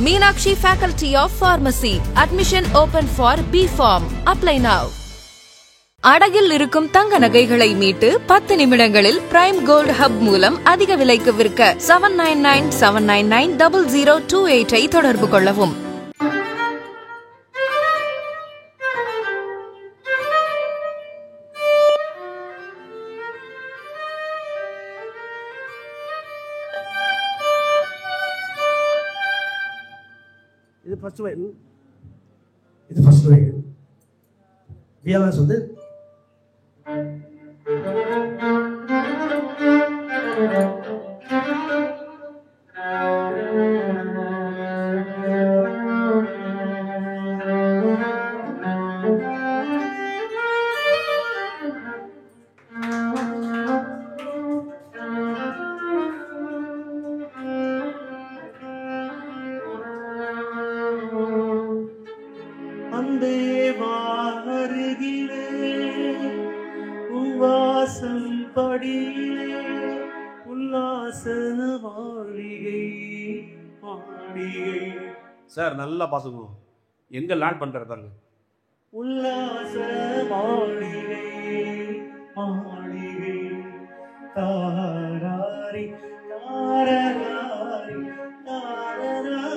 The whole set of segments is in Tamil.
Meenakshi Faculty of Pharmacy. Admission open for B.Pharm. Apply now. அடகில் இருக்கும் தங்க நகைகளை மீட்டு 10 நிமிடங்களில் பிரைம் கோல்ட் ஹப் மூலம் அதிக விலைக்கு விற்க 7997990028 ஐ தொடர்பு கொள்ளவும். இது ஃபர்ஸ்ட் வயல், இது ஃபர்ஸ்ட் வயல். வியாலாஸ் வந்து சார் நல்லா பாசுங்க. எங்க லேண்ட் பண்றாரு பாருங்க. உல்லாச மாளிகை மாளிகை தாராரி தாராரி தாராரி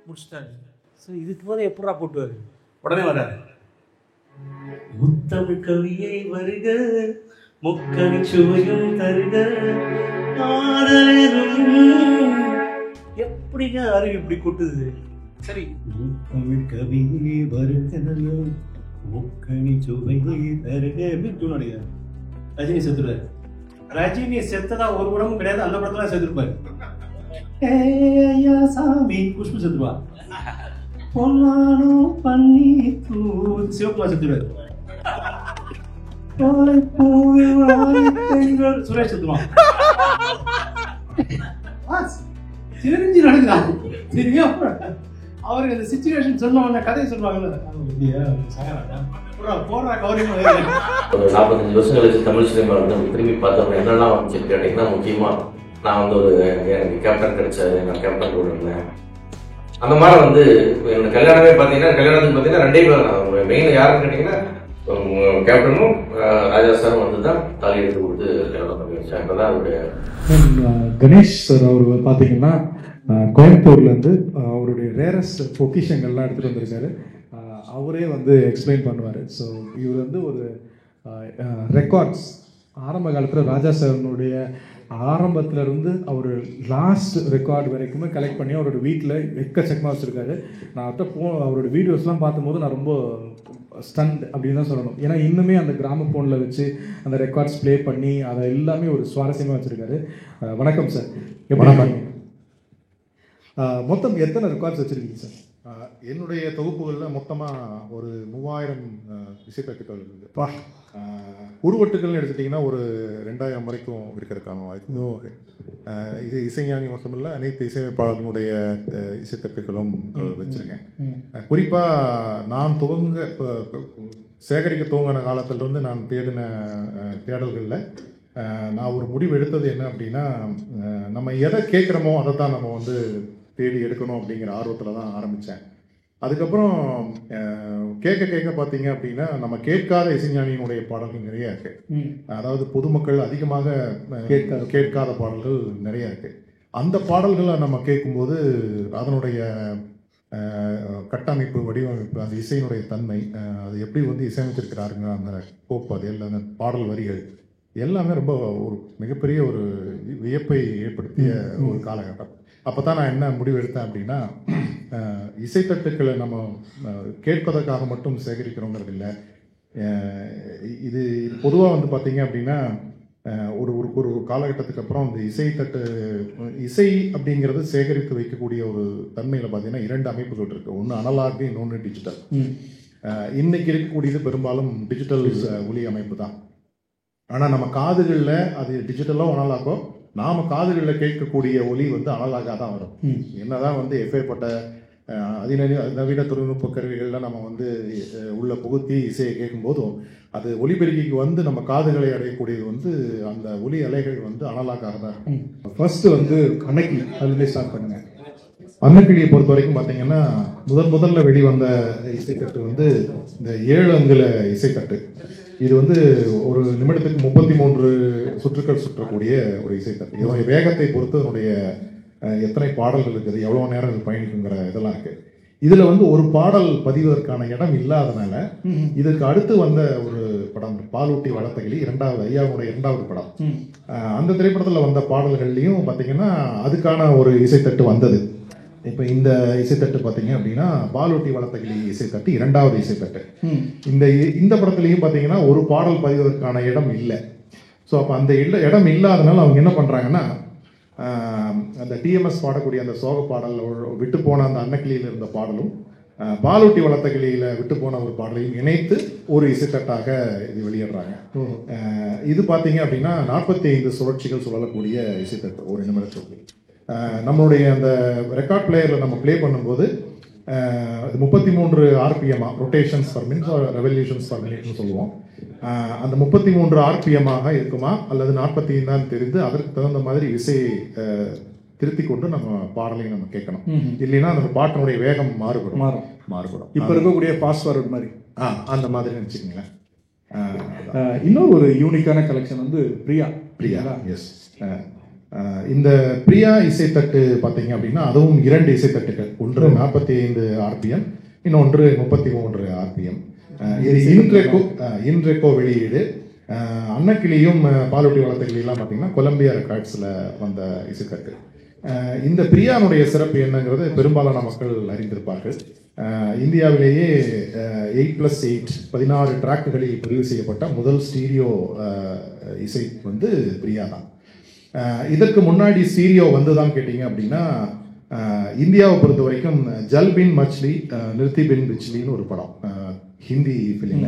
முடிச்சிட்டாரு சார். இதுக்கு போத எப்படா போட்டுவாரு? உடனே வராரு. முத்தமிழ் கவியை வருக முக்கணி சுவையும் தருக எப்படிங்க அறிவு இப்படி கொட்டுது? சரி, முத்தமிழ் கவியை வருக முக்கணி சுவையை தருக அப்படின்னு ரஜினி செத்துருவாரு. ரஜினி செத்ததா ஒரு படமும் கிடையாது. அந்த படத்துல செத்துருப்பாரு. ஐயா சாமி குஷ்பு செத்துருவா. பொன்னானோ பண்ணி தூ சிவகுமார் செத்துருவாரு. சுரேஷ் செத்துருவான். தெரிஞ்சு நடக்குதான் தெரியும். அவருக்கு அந்த சிச்சுவேஷன் சொன்ன கதையை சொல்லுவாங்கல்ல, 45 வருஷம் கழிச்சு தமிழ் சினிமா வந்து திரும்பி பார்த்தோம் என்னெல்லாம் வந்துச்சு கேட்டிங்கன்னா, முக்கியமாக நான் வந்து எனக்கு கேப்டன் கிடைச்சாரு, நான் கேப்டன் கூட இருந்தேன். அந்த மாதிரி வந்து எனக்கு கல்யாணமே பார்த்தீங்கன்னா, கல்யாணத்துக்கு பார்த்தீங்கன்னா 2 பேர் தான். மெயின் யாருன்னு கேட்டிங்கன்னா கேப்டனும் ராஜா சாரும் வந்து தான் தாலி எடுத்து கொடுத்து கல்யாணம் பண்ணி வச்சேன். இப்போ தான் அவருடைய கணேஷ் சார் அவர் பார்த்தீங்கன்னா கோயம்புத்தூர்லேருந்து அவருடைய ரேரஸ்ட் பொக்கிஷங்கள்லாம் எடுத்துகிட்டு வந்திருக்காரு. அவரே வந்து எக்ஸ்பிளைன் பண்ணுவார். ஸோ இவர் வந்து ஒரு ரெக்கார்ட்ஸ் ஆரம்ப காலத்தில் ராஜா சார்னுடைய ஆரம்பத்திலேருந்து அவர் லாஸ்ட் ரெக்கார்டு வரைக்குமே கலெக்ட் பண்ணி அவரோட வீட்டில் எக்கச்சக்கமாக வச்சுருக்காரு. நான் அவர்கிட்ட அவரோட வீடியோஸ்லாம் பார்க்கும்போது நான் ரொம்ப ஸ்டண்ட் அப்படின்னு தான் சொல்லணும். ஏன்னா இன்னுமே அந்த கிராம ஃபோனில் வச்சு அந்த ரெக்கார்ட்ஸ் ப்ளே பண்ணி அதை எல்லாமே ஒரு சுவாரஸ்யமாக வச்சுருக்காரு. வணக்கம் சார். எப்படி மொத்தம் எத்தனை ரெக்கார்ட்ஸ் வச்சுருக்கீங்க சார்? என்னுடைய தொகுப்புகளில் மொத்தமாக ஒரு 3000 இசைத்தட்டுக்கள் இருக்குது. உருவட்டுகள்னு எடுத்துட்டிங்கன்னா ஒரு 2000 வரைக்கும் இருக்கிறதுக்கான வாய்ப்பு. இது இசைஞானி மட்டுமில்லை, அனைத்து இசையமைப்பாளர்களுடைய இசைத்தட்டுகளும் வச்சுருக்கேன். குறிப்பாக நான் சேகரிக்க துவங்கின காலத்திலிருந்து நான் தேடின தேடல்களில் நான் ஒரு முடிவு எடுத்தது என்ன அப்படின்னா, நம்ம எதை கேட்குறோமோ அதை தான் நம்ம வந்து தேடி எடுக்கணும் அப்படிங்கிற ஆர்வத்தில் தான் ஆரம்பித்தேன். அதுக்கப்புறம் கேட்க பார்த்தீங்க அப்படின்னா, நம்ம கேட்காத இசைஞானியினுடைய பாடல்கள் நிறையா இருக்குது. அதாவது பொதுமக்கள் அதிகமாக கேட்காத பாடல்கள் நிறையா இருக்குது. அந்த பாடல்களை நம்ம கேட்கும்போது அதனுடைய கட்டமைப்பு, வடிவமைப்பு, அந்த இசையினுடைய தன்மை, அது எப்படி வந்து இசையமைச்சிருக்கிறாருங்க, அந்த கோப்பு, அது எல்லாம் அந்த பாடல் வரிகள் எல்லாமே ரொம்ப ஒரு மிகப்பெரிய ஒரு வியப்பை ஏற்படுத்திய ஒரு காலகட்டம். அப்போ தான் நான் என்ன முடிவு எடுத்தேன் அப்படின்னா, இசைத்தட்டுக்களை நம்ம கேட்பதற்காக மட்டும் சேகரிக்கிறோங்கிறது இல்லை. இது பொதுவாக வந்து பார்த்திங்க அப்படின்னா ஒரு ஒரு காலகட்டத்துக்கு அப்புறம் இந்த இசை அப்படிங்கிறது சேகரித்து வைக்கக்கூடிய ஒரு தன்மையில் பார்த்தீங்கன்னா 2 அமைப்புகள் இருக்குது. ஒன்று அனலாக், இன்னொன்று டிஜிட்டல். இன்னைக்கு இருக்கக்கூடியது பெரும்பாலும் டிஜிட்டல் ஒலி அமைப்பு தான். ஆனால் நம்ம காதுகளில் அது டிஜிட்டலாக அனலாகோ, நாம் காதுகளில் கேட்கக்கூடிய ஒலி வந்து அனலாக தான் வரும். என்னதான் வந்து எப்பேற்பட்ட அதிநவீன தொழில்நுட்ப கருவிகளில் நம்ம வந்து உள்ள புகுத்தி இசையை கேட்கும்போதும் அது ஒலிபெருக்கிக்கு வந்து நம்ம காதுகளை அடையக்கூடியது வந்து அந்த ஒலி அலைகள் வந்து அனலாக்காக தான் இருக்கும். ஃபர்ஸ்ட் வந்து கணக்கி அதுலேயே ஸ்டார்ட் பண்ணுங்க. அன்னக்கிளியை பொறுத்த வரைக்கும் பார்த்தீங்கன்னா முதல்ல வெளிவந்த இசைத்தட்டு வந்து இந்த 7 அங்குல இசைத்தட்டு. இது வந்து ஒரு நிமிடத்துக்கு 33 சுற்றுக்கள் சுற்றக்கூடிய ஒரு இசைத்தட்டு. இதனுடைய வேகத்தை பொறுத்து அதனுடைய எத்தனை பாடல்கள் இருக்குது, எவ்வளோ நேரம் இது பயணிக்குங்கிற இதெல்லாம் இருக்கு. இதுல வந்து ஒரு பாடல் பதிவதற்கான இடம் இல்லாதனால இதுக்கு அடுத்து வந்த ஒரு படம் பாலூட்டி வளர்த்தகிளி, ஐயாவுடைய 2வது படம். அந்த திரைப்படத்தில் வந்த பாடல்கள்லையும் பார்த்தீங்கன்னா அதுக்கான ஒரு இசைத்தட்டு வந்தது. இப்போ இந்த இசைத்தட்டு பார்த்தீங்க அப்படின்னா பாலூட்டி வளர்த்தகிளி இசைத்தட்டு 2வது இசைத்தட்டு. இந்த படத்துலையும் பார்த்தீங்கன்னா ஒரு பாடல் பதிவதற்கான இடம் இல்லை. ஸோ அப்போ அந்த இடம் இல்லாதனால அவங்க என்ன பண்ணுறாங்கன்னா அந்த டிஎம்எஸ் பாடக்கூடிய அந்த சோக பாடல் விட்டு போன அந்த அன்னக்கிளியில் இருந்த பாடலும் பாலூட்டி வளர்த்தகிளியில் விட்டு போன ஒரு பாடலையும் இணைத்து ஒரு இசைத்தட்டாக இது வெளியிடுறாங்க. இது பார்த்தீங்க அப்படின்னா 45 சுழற்சிகள் சுழலக்கூடிய இசைத்தட்டு ஒரு நிமிடத்துக்கு. நம்மளுடைய அந்த ரெக்கார்ட் பிளேயரில் நம்ம ப்ளே பண்ணும்போது 33 ஆர்பிஎம்மா rotations per minute, revolutions per மினிட்னு சொல்லுவோம். அந்த 33 ஆர்பிஎம்மாக இருக்குமா அல்லது 45 தான் தெரிந்து அதற்கு தகுந்த மாதிரி விசையை திருத்தி கொண்டு நம்ம பாடலையும் நம்ம கேட்கணும். இல்லைன்னா அந்த பாட்டினுடைய வேகம் மாறுபடும். இப்போ இருக்கக்கூடிய பாஸ்வேர்ட் மாதிரி அந்த மாதிரி நினச்சிக்கங்களேன். இன்னொரு ஒரு யூனிக்கான கலெக்ஷன் வந்து பிரியா. எஸ், இந்த பிரியா இசைத்தட்டு பார்த்தீங்க அப்படின்னா அதுவும் 2 இசைத்தட்டுகள். ஒன்று 45 ஆர்பிஎம், இன்னொன்று 33 ஆர்பிஎம். இது இன்ட்ரெக்கோ வெளியீடு. அன்னக்கிளியும் பாலூட்டி வளர்த்தகிளியெல்லாம் பார்த்தீங்கன்னா கொலம்பியா ரெக்கார்ட்ஸில் வந்த இசைத்தட்டு. இந்த பிரியானுடைய சிறப்பு என்னங்கிறது பெரும்பாலான மக்கள் அறிந்திருப்பார்கள். இந்தியாவிலேயே 8+8 16 ட்ராக்குகளில் பதிவு செய்யப்பட்ட முதல் ஸ்டீரியோ இசை வந்து பிரியா தான். இதற்கு முன்னாடி ஸ்டீரியோ வந்துதான் கேட்டீங்க அப்படின்னா இந்தியாவை பொறுத்த வரைக்கும் ஜல்பின் மச்லி நிருத்திபின் பிச்லின்னு ஒரு படம் ஹிந்தி ஃபிலிம்.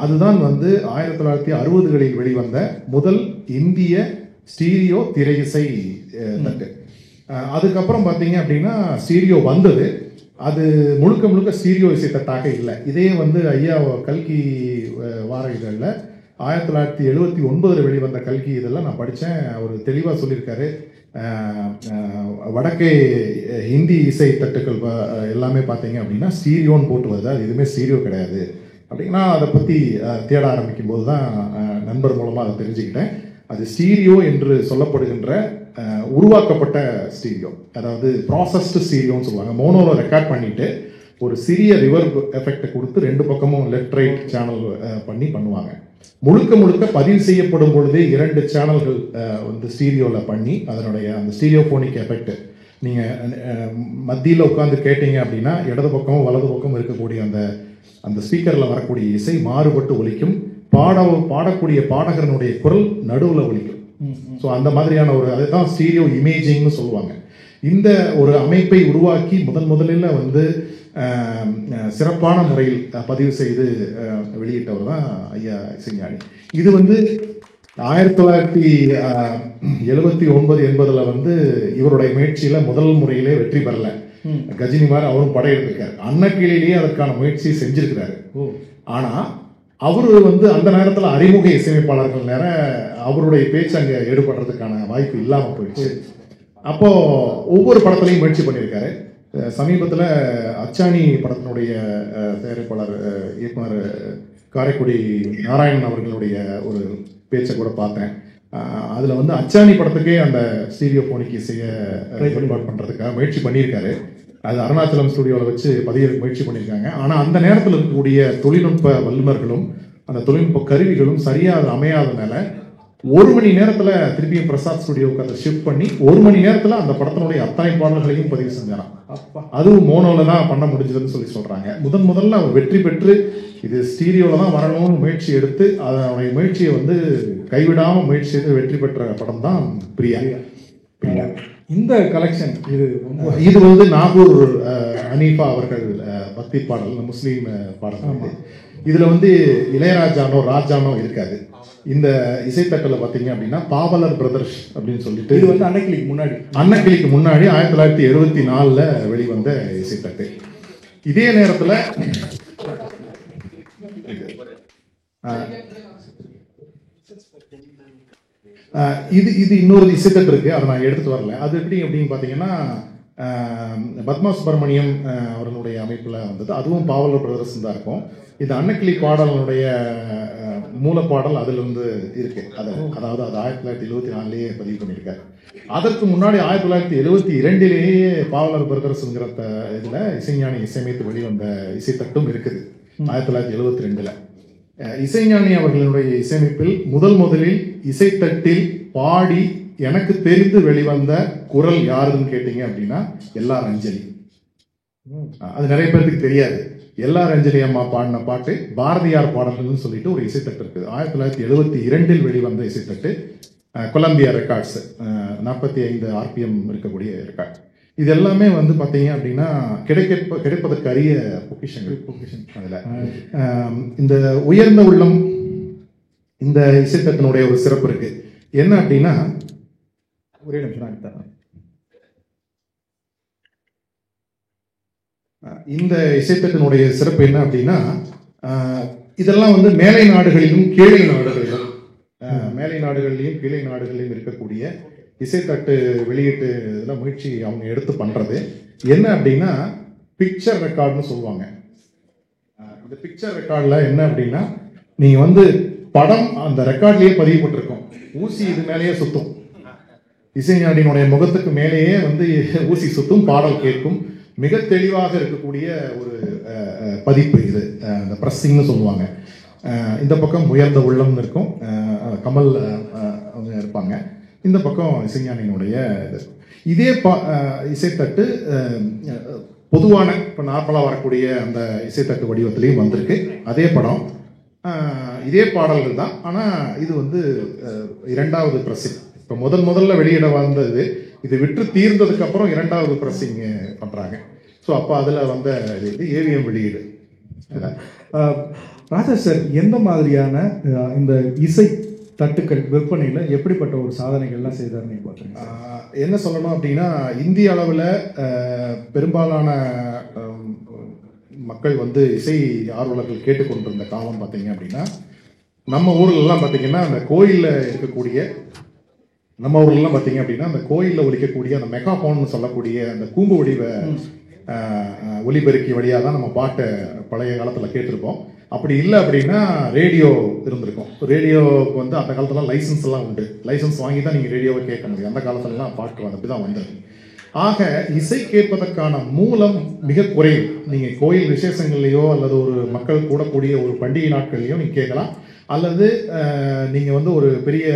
அதுதான் வந்து 1960களில் வெளிவந்த முதல் இந்திய ஸ்டீரியோ திரை இசை தட்டு. அதுக்கப்புறம் பார்த்தீங்க அப்படின்னா ஸ்டீரியோ வந்தது, அது முழுக்க ஸ்டீரியோ இசை தட்டாக இல்லை. இதே வந்து ஐயா கல்கி வார இதழில் 1979 வெளிவந்த கல்கி இதெல்லாம் நான் படித்தேன். அவர் தெளிவாக சொல்லியிருக்காரு, வடக்கே ஹிந்தி இசை தட்டுக்கள் எல்லாமே பார்த்தீங்க அப்படின்னா ஸ்டீரியோன்னு போட்டு வருது, அது எதுவுமே ஸ்டீரியோ கிடையாது அப்படின்னா அதை பற்றி தேட ஆரம்பிக்கும் போது தான் நண்பர் மூலமாக அதை தெரிஞ்சுக்கிட்டேன். அது ஸ்டீரியோ என்று சொல்லப்படுகின்ற உருவாக்கப்பட்ட ஸ்டீரியோ, அதாவது ப்ராசஸ்டு ஸ்டீரியோன்னு சொல்லுவாங்க. மோனோவில் ரெக்கார்ட் பண்ணிட்டு ஒரு சிறிய ரிவர்ப் எஃபெக்டை கொடுத்து 2 பக்கமும் லெஃப்ட் ரைட் சேனல் பண்ணுவாங்க. முழுக்க பதிவு செய்யப்படும் பொழுதே 2 சேனல்கள் வந்து ஸ்டீரியோவில் பண்ணி அதனுடைய அந்த ஸ்டீரியோஃபோனிக் எஃபெக்ட் நீங்கள் மத்தியில் உட்காந்து கேட்டீங்க அப்படின்னா இடது பக்கமும் வலது பக்கமும் இருக்கக்கூடிய அந்த ஸ்பீக்கரில் வரக்கூடிய இசை மாறுபட்டு ஒலிக்கும். பாடக்கூடிய பாடகரனுடைய குரல் நடுவில் ஒலிக்கும். ஸோ அந்த மாதிரியான ஒரு அதுதான் ஸ்டீரியோ இமேஜிங்னு சொல்லுவாங்க. இந்த ஒரு அமைப்பை உருவாக்கி முதலில் வந்து சிறப்பான முறையில் பதிவு செய்து வெளியிட்டவர் தான் ஐயா இசைஞானி. இது வந்து 1979-80 வந்து இவருடைய முயற்சியில முதல் முறையிலே வெற்றி பெறல. கஜினி மாதிரி அவரும் படையெடுத்திருக்காரு. அன்னக்கிளிலேயே அதற்கான முயற்சி செஞ்சிருக்கிறாரு. ஆனா அவரு வந்து அந்த நேரத்தில் அறிமுக இசையமைப்பாளர்கள் நேர அவருடைய பேச்சு அங்கே ஈடுபடுறதுக்கான வாய்ப்பு இல்லாமல் போயிடுச்சு. அப்போ ஒவ்வொரு படத்துலையும் முயற்சி பண்ணியிருக்காரு. சமீபத்தில் அச்சாணி படத்தினுடைய தயாரிப்பாளர் இயக்குனர் காரைக்குடி நாராயணன் அவர்களுடைய ஒரு பேச்சை கூட பார்த்தேன். அதில் வந்து அச்சாணி படத்துக்கே அந்த ஸ்டீரியோஃபோனிக் இசையை ஏற்பாடு பண்ணுறதுக்காக முயற்சி பண்ணியிருக்காரு. அது அருணாச்சலம் ஸ்டுடியோவில் வச்சு பதிவு முயற்சி பண்ணியிருக்காங்க. ஆனால் அந்த நேரத்தில் இருக்கக்கூடிய தொழில்நுட்ப வல்லுநர்களும் அந்த தொழில்நுட்ப கருவிகளும் சரியாக அமையாதனால 1 மணி நேரத்தில் திருப்பியும் பிரசாத் ஸ்டுடியோவுக்கு அதை ஷிஃப்ட் பண்ணி 1 மணி நேரத்தில் அந்த படத்தினுடைய அத்தனை பாடல்களையும் பதிவு செஞ்சாராம். அதுவும் மோனோவில் தான் பண்ண முடிஞ்சதுன்னு சொல்லி சொல்கிறாங்க. முதல்ல அவர் வெற்றி பெற்று இது ஸ்டீரியோவில் தான் வரணும்னு முயற்சி எடுத்து அதனுடைய முயற்சியை வந்து கைவிடாமல் முயற்சி செய்து வெற்றி பெற்ற படம் தான் பிரியா. இந்த கலெக்ஷன் இது வந்து நாகூர் ஹனீஃபா அவர்கள் பக்தி பாடல் முஸ்லீம் பாடல். இதில் வந்து இளையராஜானோ ராஜானோ இருக்காது. இந்த இசைத்தட்டில் பார்த்தீங்க அப்படின்னா பாவலர் பிரதர்ஸ் அப்படின்னு சொல்லிட்டு இது வந்து அன்னக்கிளிக்கு முன்னாடி 1974 வெளிவந்த இசைத்தட்டு. இதே நேரத்தில் இது இன்னொரு இசைத்தட்டு இருக்கு, அதை நான் எடுத்துட்டு வரல. அது எப்படி அப்படின்னு பார்த்தீங்கன்னா பத்மா சுப்பிரமணியம் அவர்களுடைய அமைப்பில் வந்தது. அதுவும் பாவலர் பிரதர்ஸ் தான் இருக்கும். இது அன்னக்கிளி பாடலினுடைய மூலப்பாடல் அதிலிருந்து இருக்கு. அதாவது அது 1974 பதிவு பண்ணியிருக்காரு. அதற்கு முன்னாடி 1972 பாவலர் பிரதர்ஸ்ங்கிற இதில் இசைஞானி இசையமைத்து வெளிவந்த இசைத்தட்டும் இருக்குது 1972. இசைஞானி அவர்களுடைய இசையமைப்பில் முதலில் இசைத்தட்டில் பாடி எனக்கு தெரிந்து வெளிவந்த குரல் யாருன்னு கேட்டீங்க அப்படின்னா எல்ஆர் அஞ்சலி. அது நிறைய பேருக்கு தெரியாது. எல்ஆர் அஞ்சலி அம்மா பாடின பாட்டு பாரதியார் பாடல்கள்னு சொல்லிட்டு ஒரு இசைத்தட்டு இருக்குது. 1972 வெளிவந்த இசைத்தட்டு, கொலம்பியா ரெக்கார்ட்ஸ், 45 RPM இருக்கக்கூடிய ரெக்கார்ட். இது எல்லாமே வந்து பார்த்தீங்க அப்படின்னா கிடைப்பதற்கு அரிய பொக்கிஷன். அதில் இந்த உயர்ந்த உள்ளம் இந்த இசைத்தட்டினுடைய ஒரு சிறப்பு இருக்கு. என்ன அப்படின்னா, ஒரே நிமிஷம் எடுத்தேன். இந்த இசைத்தட்டினுடைய சிறப்பு என்ன அப்படின்னா, இதெல்லாம் வந்து மேலை நாடுகளிலும் கீழே நாடுகளிலும் இருக்கக்கூடிய இசைத்தட்டு வெளியீட்டு இதெல்லாம் முயற்சி அவங்க எடுத்து பண்றது என்ன அப்படின்னா பிக்சர் ரெக்கார்டுன்னு சொல்லுவாங்க. இந்த பிக்சர் ரெக்கார்டில் என்ன அப்படின்னா, நீங்க வந்து படம் அந்த ரெக்கார்ட்லயே பதிவுபட்டிருக்கும். ஊசி இது மேலேயே சுத்தும். இசைஞானியினுடைய முகத்துக்கு மேலேயே வந்து ஊசி சுத்தும், பாடல் கேட்கும். மிக தெளிவாக இருக்கக்கூடிய ஒரு பதிப்பு இது. இந்த பிரஸ்ஸிங்னு சொல்லுவாங்க. இந்த பக்கம் உயர்ந்த உள்ளம்னு இருக்கும், கமல் அவங்க இருப்பாங்க. இந்த பக்கம் இசைஞானியினுடைய இது. இதே இசைத்தட்டு பொதுவான இப்போ நார்மலாக வரக்கூடிய அந்த இசைத்தட்டு வடிவத்திலையும் வந்திருக்கு. அதே படம், இதே பாடல்கள் தான். ஆனால் இது வந்து இரண்டாவது பிரஸ்ஸிங். இப்போ முதல்ல வெளியிட வந்தது, இது விற்று தீர்ந்ததுக்கு அப்புறம் இரண்டாவது பிரஸ்ஸிங் பண்றாங்க. ஸோ அப்போ அதில் வந்த இது ஏவிஎம் வெளியீடு. ராஜா சார், எந்த மாதிரியான இந்த இசை தட்டுக்கள் விற்பனையில் எப்படிப்பட்ட ஒரு சாதனைகள்லாம் செய்தார் நீங்கள் பார்க்குறீங்க? என்ன சொல்லணும் அப்படின்னா, இந்திய அளவில் பெரும்பாலான மக்கள் வந்து இசை ஆர்வலர்கள் கேட்டுக்கொண்டிருந்த காலம் பார்த்தீங்க அப்படின்னா, நம்ம ஊர்லலாம் பார்த்தீங்கன்னா அந்த கோயிலில் இருக்கக்கூடிய அந்த கோயிலில் ஒலிக்கக்கூடிய அந்த மெகாஃபோன்னு சொல்லக்கூடிய அந்த கூம்பு வடிவ ஒலிபெருக்கி வழியாக தான் நம்ம பாட்டை பழைய காலத்தில் கேட்டிருப்போம். அப்படி இல்லை அப்படின்னா ரேடியோ இருந்திருக்கும். ரேடியோவுக்கு வந்து அந்த காலத்துலாம் லைசன்ஸ் எல்லாம் உண்டு. லைசன்ஸ் வாங்கி தான் நீங்கள் ரேடியோவை கேட்க முடியும். அந்த காலத்துலலாம் பாட்டு அப்படி தான் வந்தது. ஆக இசை கேட்பதற்கான மூலம் மிக குறைவு. நீங்கள் கோயில் விசேஷங்கள்லையோ அல்லது ஒரு மக்கள் கூடக்கூடிய ஒரு பண்டிகை நாட்கள்லையோ நீங்கள் கேட்கலாம். அல்லது நீங்கள் வந்து ஒரு பெரிய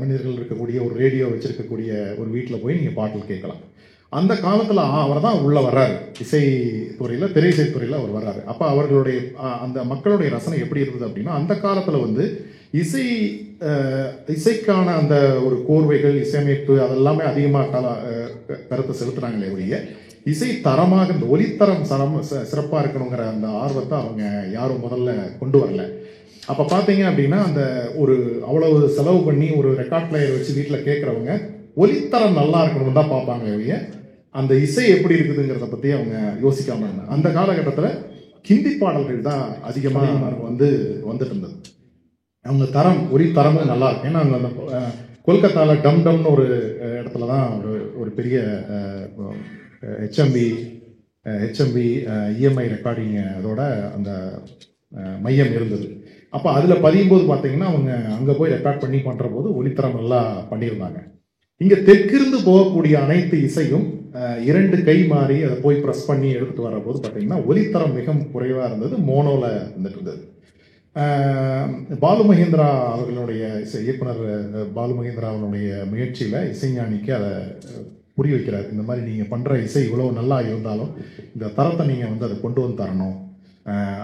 மனிதர்கள் இருக்கக்கூடிய ஒரு ரேடியோ வச்சிருக்கக்கூடிய ஒரு வீட்டில் போய் நீங்கள் பாட்டில் கேட்கலாம். அந்த காலத்தில் அவர் தான் உள்ளே வர்றாரு, இசை துறையில், திரை இசை துறையில் அவர் வர்றாரு. அப்போ அவர்களுடைய அந்த மக்களுடைய ரசனை எப்படி இருந்தது அப்படின்னா, அந்த காலத்தில் வந்து இசைக்கான அந்த ஒரு கோர்வைகள், இசையமைப்பு அதெல்லாமே அதிகமாக கருத்தை செலுத்துறாங்களே ஒழிய இசை தரமாக, இந்த ஒலித்தரம் சிறப்பாக இருக்கணுங்கிற அந்த ஆர்வத்தை அவங்க யாரும் முதல்ல கொண்டு வரல. அப்போ பார்த்தீங்க அப்படின்னா, அந்த ஒரு அவ்வளவு செலவு பண்ணி ஒரு ரெக்கார்ட் பிளேயர் வச்சு வீட்டில் கேட்குறவங்க ஒலித்தரம் நல்லா இருக்கணும்னு தான் பார்ப்பாங்க ஒழிய அந்த இசை எப்படி இருக்குதுங்கிறத பற்றி அவங்க யோசிக்காம இருந்தாங்க. அந்த காலகட்டத்தில் ஹிந்தி பாடல்கள் தான் அதிகமாக வந்துட்டு இருந்தது. அவங்க தரம், ஒலி தரமும் நல்லா இருக்கும். ஏன்னா அந்த கொல்கத்தாவில் டம்னு ஒரு இடத்துல தான் ஒரு பெரிய ஹெச்எம்பி இஎம்ஐ ரெக்கார்டிங் அதோட அந்த மையம் இருந்தது. அப்போ அதில் பதியும் போது பார்த்தீங்கன்னா அவங்க அங்கே போய் ரெக்கார்ட் பண்ணி பண்ணுற போது ஒலித்தரம் நல்லா பண்ணியிருந்தாங்க. இங்கே தெற்கிருந்து போகக்கூடிய அனைத்து இசையும் 2 கை மாறி அதை போய் ப்ரெஸ் பண்ணி எடுத்துகிட்டு வர போது பார்த்தீங்கன்னா ஒலித்தரம் மிக குறைவாக இருந்தது, மோனோவில் இருந்துட்டு இருந்தது. பாலு மகேந்திரா அவர்களுடைய இயக்குனர் பாலு மகேந்திரா அவர்களுடைய முயற்சியில் இசைஞானிக்கு அதை புரிய வைக்கிறார். இந்த மாதிரி நீங்கள் பண்ணுற இசை இவ்வளோ நல்லா இருந்தாலும் இந்த தரத்தை நீங்கள் வந்து அதை கொண்டு வந்து தரணும்.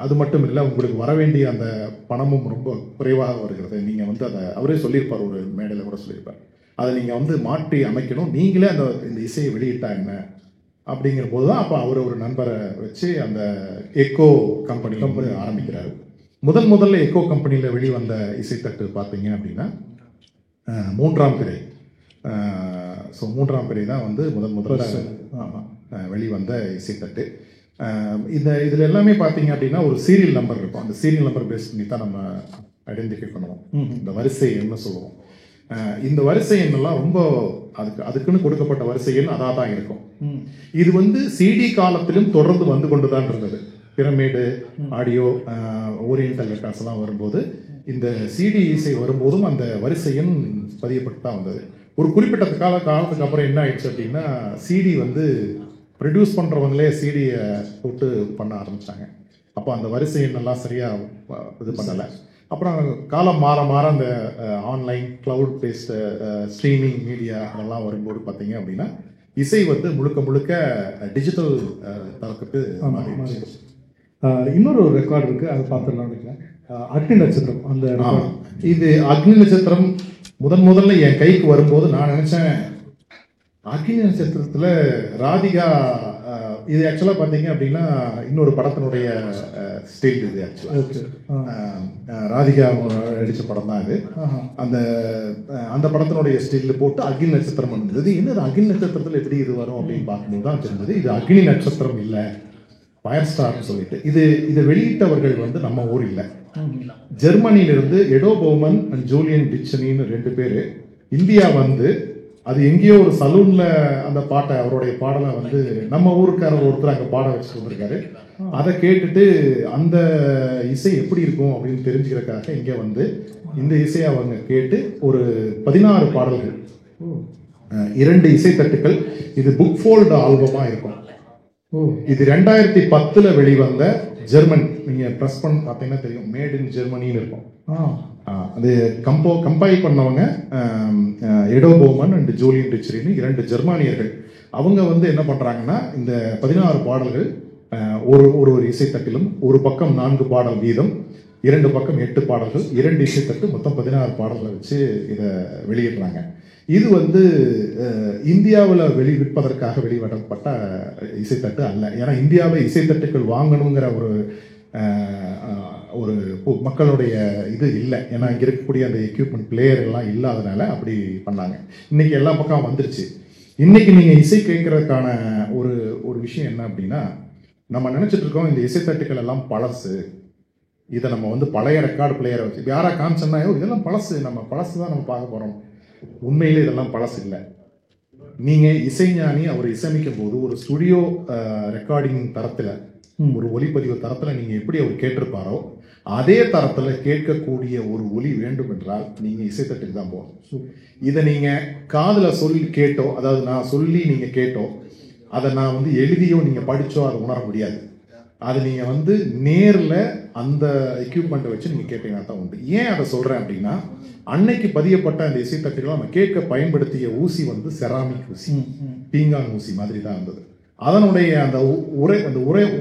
அது மட்டும் இல்லை, உங்களுக்கு வர வேண்டிய அந்த பணமும் ரொம்ப குறைவாக வருகிறது. நீங்கள் வந்து அதை அவரே சொல்லியிருப்பார், ஒரு மேடையில் கூட சொல்லியிருப்பார். அதை நீங்கள் வந்து மாற்றி அமைக்கணும், நீங்களே இந்த இசையை வெளியிட்டா என்ன அப்படிங்கிற போது தான் அப்போ அவர் ஒரு நண்பரை வச்சு அந்த எக்கோ கம்பெனி ஆரம்பிக்கிறாரு. முதல்ல எக்கோ கம்பெனியில் வெளிவந்த இசைத்தட்டு பார்த்தீங்க அப்படின்னா 3ஆம் பிறை. ஸோ 3ஆம் பிறை தான் வந்து முதல்ல வெளிவந்த இசைத்தட்டு. இதில் எல்லாமே பார்த்தீங்க அப்படின்னா ஒரு சீரியல் நம்பர் இருக்கும். அந்த சீரியல் நம்பர் பேஸ் பண்ணி தான் நம்ம ஐடென்டிஃபை பண்ணுவோம். இந்த வரிசை என்ன சொல்லுவோம். இந்த வரிசை எண்ணெல்லாம் ரொம்ப அதுக்குன்னு கொடுக்கப்பட்ட வரிசை எண் அதாக தான் இருக்கும். இது வந்து சிடி காலத்திலும் தொடர்ந்து வந்து கொண்டு தான் இருந்தது. பிரமிடு, ஆடியோ, ஓரியன்டல் ரெக்கார்ட்ஸ் எல்லாம் வரும்போது இந்த சிடி இசை வரும்போதும் அந்த வரிசை எண் பதியப்பட்டு தான் வந்தது. ஒரு குறிப்பிட்ட காலத்துக்கு அப்புறம் என்ன ஆயிடுச்சு அப்படின்னா, சிடி வந்து ப்ரொடியூஸ் பண்ணுறவங்களே சிடியை போட்டு பண்ண ஆரம்பித்தாங்க. அப்போ அந்த வரிசை எண்ணெல்லாம் சரியாக இது பண்ணலை. அப்புறம் காலம் மாற மாற அந்த online cloud based streaming media அதெல்லாம் வரும்போது பார்த்தீங்க அப்படின்னா இசை வந்து முழுக்க முழுக்க டிஜிட்டல் தரத்துக்கு மாறிடுச்சு. இன்னொரு ரெக்கார்டு இருக்குது, அதை பார்த்துடலாம் நினைக்கிறேன். அக்னி நட்சத்திரம். அந்த இது அக்னி நட்சத்திரம் முதல்ல என் கைக்கு வரும்போது நான் நினச்சேன், அக்னி நட்சத்திரத்தில் ராதிகா, இது ஆக்சுவலாக பார்த்தீங்க அப்படின்னா இன்னொரு படத்தினுடைய ஸ்டைல் இது. ஆக்சுவலாக ராதிகா நடித்த படம் தான் இது. அந்த படத்தினுடைய ஸ்டைலில் போட்டு அக்னி நட்சத்திரம் இருந்தது. இன்னும் அக்னி நட்சத்திரத்தில் எப்படி இது வரும் அப்படின்னு பார்க்கும்போது தான் தெரிஞ்சது இது அக்னி நட்சத்திரம் இல்லை, ஃபயர் ஸ்டார்னு சொல்லிட்டு. இதை வெளியிட்டவர்கள் வந்து நம்ம ஊர் இல்லை, ஜெர்மனியிலிருந்து எடோ பௌமன் அண்ட் ஜூலியன் டிச்சனின்னு 2 பேர் இந்தியா வந்து அது எங்கேயோ ஒரு சலூன்ல அந்த பாட்டை, அவருடைய பாடலை வந்து நம்ம ஊருக்காரர் ஒருத்தர் அங்கே பாட வச்சுட்டு வந்திருக்காரு. அதை கேட்டுட்டு அந்த இசை எப்படி இருக்கும் அப்படின்னு தெரிஞ்சுக்கிறதுக்காக இங்கே வந்து இந்த இசையை அவங்க கேட்டு ஒரு 16 பாடல்கள், 2 இசைத்தட்டுக்கள், இது புக் ஃபோல்டு ஆல்பமாக இருக்கும். இது 2010 வெளிவந்த ஜெர்மன், நீங்க ப்ரெஸ் பண்ணி பார்த்தீங்கன்னா தெரியும், மேட் இன் ஜெர்மனின்னு இருக்கும். அது கம்பைல் பண்ணவங்க எடோ பௌமன் அண்ட் ஜூலியன் டிச்சரின்னு 2 ஜெர்மானியர்கள். அவங்க வந்து என்ன பண்றாங்கன்னா இந்த 16 பாடல்கள் ஒரு இசைத்தட்டிலும் ஒரு பக்கம் 4 பாடல் வீதம், 2 பக்கம் 8 பாடல்கள், 2 இசைத்தட்டு, மொத்தம் 16 பாடல்களை வச்சு இதை வெளியிடுறாங்க. இது வந்து இந்தியாவில் விற்பதற்காக வெளியிடப்பட்ட இசைத்தட்டு அல்ல. ஏன்னா இந்தியாவில் இசைத்தட்டுகள் வாங்கணுங்கிற ஒரு மக்களுடைய இது இல்லை. ஏன்னா இங்கே இருக்கக்கூடிய அந்த எக்யூப்மெண்ட் பிளேயர் எல்லாம் இல்லாதனால அப்படி பண்ணாங்க. இன்னைக்கு எல்லா பக்கம் வந்துருச்சு. இன்னைக்கு நீங்கள் இசை கேட்கறதுக்கான ஒரு விஷயம் என்ன அப்படின்னா, நம்ம நினச்சிட்டு இருக்கோம் இந்த இசைத்தட்டுகள் எல்லாம் பழசு, இதை நம்ம வந்து பழைய ரெக்கார்டு பிளேயரை வச்சு யாரா காமிச்சோம்னா இதெல்லாம் பழசு, நம்ம பழசு தான் நம்ம பார்க்க போகிறோம். உண்மையிலே இதெல்லாம் பழசு இல்லை. நீங்கள் இசைஞானி அவர் இசையமைக்கும் போது ஒரு ஸ்டுடியோ ரெக்கார்டிங் தரத்தில், ஒரு ஒலிப்பதிவு தரத்தில் நீங்கள் எப்படி அவர் கேட்டிருப்பாரோ அதே தரத்தில் கேட்கக்கூடிய ஒரு ஒலி வேண்டும் என்றால் நீங்கள் இசைத்தட்டுக்கு தான் போகணும். இதை நீங்கள் காதில் சொல்லி கேட்டோ, அதாவது நான் சொல்லி நீங்கள் கேட்டோ, அதை நான் வந்து எழுதியோ நீங்கள் படித்தோ அதை உணர முடியாது. அது நீங்கள் வந்து நேரில் அந்த எக்யூப்மெண்ட்டை வச்சு நீங்கள் கேட்டீங்கன்னா தான் உண்டு. ஏன் அதை சொல்கிறேன் அப்படின்னா, அன்னைக்கு பதியப்பட்ட அந்த இசைத்தட்டுகள் நம்ம கேட்க பயன்படுத்திய ஊசி வந்து செராமிக் ஊசி, பீங்கான் ஊசி மாதிரி தான் இருந்தது. அதனுடைய அந்த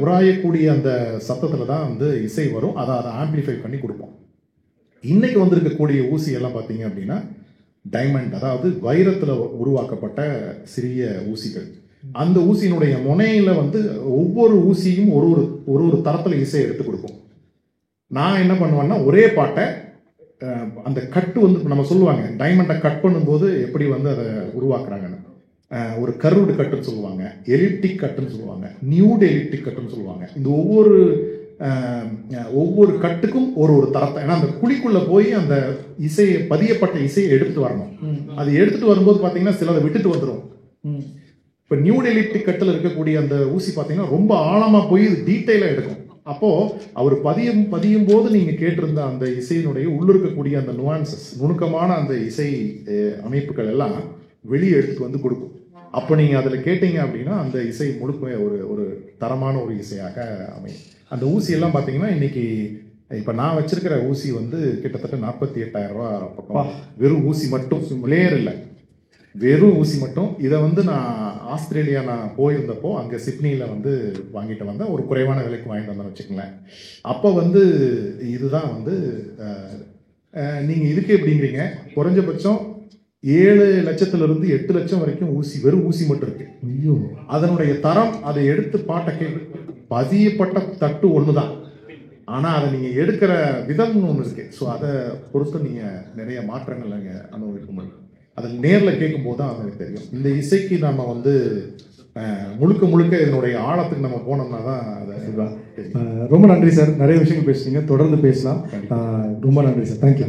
உராயக்கூடிய அந்த சத்தத்தில் தான் வந்து இசை வரும். அதை ஆம்பிளிஃபை பண்ணி கொடுப்போம். இன்னைக்கு வந்திருக்கக்கூடிய ஊசி எல்லாம் பார்த்தீங்க அப்படின்னா டைமண்ட், அதாவது வைரத்தில் உருவாக்கப்பட்ட சிறிய ஊசிகள். அந்த ஊசியினுடைய முனையில வந்து ஒவ்வொரு ஊசியும் ஒரு தரத்தில் இசை எடுத்து கொடுக்கும். நான் என்ன பண்ணுவேன்னா, ஒரே பாட்டை அந்த கட்டு வந்து நம்ம சொல்லுவாங்க, டைமண்டை கட் பண்ணும்போது எப்படி வந்து அதை உருவாக்குறாங்கன்னு, ஒரு கர்வ்டு கட்டுன்னு சொல்லுவாங்க, எலிப்டிக் கட்டுன்னு சொல்லுவாங்க, நியூட் எலிப்டிக் கட்டுன்னு சொல்லுவாங்க. இந்த ஒவ்வொரு கட்டுக்கும் ஒரு தரத்தை, ஏன்னா அந்த குழிக்குள்ள போய் அந்த இசையை பதியப்பட்ட இசையை எடுத்துட்டு வரணும். அது எடுத்துட்டு வரும்போது பார்த்தீங்கன்னா சிலதை விட்டுட்டு வந்துடும். இப்போ நியூட் எலிப்டிக் கட்டில் இருக்கக்கூடிய அந்த ஊசி பார்த்தீங்கன்னா ரொம்ப ஆழமாக போய் டீட்டெயிலாக எடுக்கும். அப்போ அவர் பதியும் போது நீங்க கேட்டிருந்த அந்த இசையினுடைய உள்ளிருக்கக்கூடிய அந்த நுவான்சஸ், நுணுக்கமான அந்த இசை அமைப்புகள் எல்லாம் வெளியே எடுத்துட்டு வந்து கொடுக்கும். அப்போ நீங்க அதில் கேட்டீங்க அப்படின்னா அந்த இசை முழுக்க ஒரு தரமான ஒரு இசையாக அமையும். அந்த ஊசி எல்லாம் பார்த்தீங்கன்னா இன்னைக்கு இப்போ நான் வச்சிருக்கிற ஊசி வந்து கிட்டத்தட்ட 48,000 ரூபா பக்கம். வெறும் ஊசி மட்டும், பிளேயர் இல்லை, வெறும் ஊசி மட்டும். இதை வந்து நான் ஆஸ்திரேலியா நான் போயிருந்தப்போ அங்கே சிட்னியில் வந்து வாங்கிட்டு வந்தேன். ஒரு குறைவான விலைக்கு வாங்கிட்டு வந்தேன்னு வச்சுக்கங்களேன். அப்போ வந்து இதுதான் வந்து நீங்கள் இதுக்கு எப்படிங்கிறீங்க, குறைஞ்சபட்சம் 7 லட்சத்திலிருந்து 8 லட்சம் வரைக்கும் ஊசி, வெறும் ஊசி மட்டும் இருக்கு. ஐயோ, அதனுடைய தரம், அதை எடுத்து பாட்டை பதியப்பட்ட தட்டு ஒன்று தான், ஆனால் அதை நீங்கள் எடுக்கிற விதம்னு ஒன்று இருக்கு. ஸோ அதை பொறுத்து நீங்கள் நிறைய மாற்றங்கள் நீங்கள் அனுபவிக்க முடியும். அதில் நேரில் கேட்கும்போது தான் அவங்களுக்கு தெரியும். இந்த இசைக்கு நம்ம வந்து முழுக்க இதனுடைய ஆழத்துக்கு நம்ம போனோம்னா தான் அதை. ரொம்ப நன்றி சார், நிறைய விஷயங்கள் பேசுனீங்க, தொடர்ந்து பேசலாம். ரொம்ப நன்றி சார், தேங்க்யூ.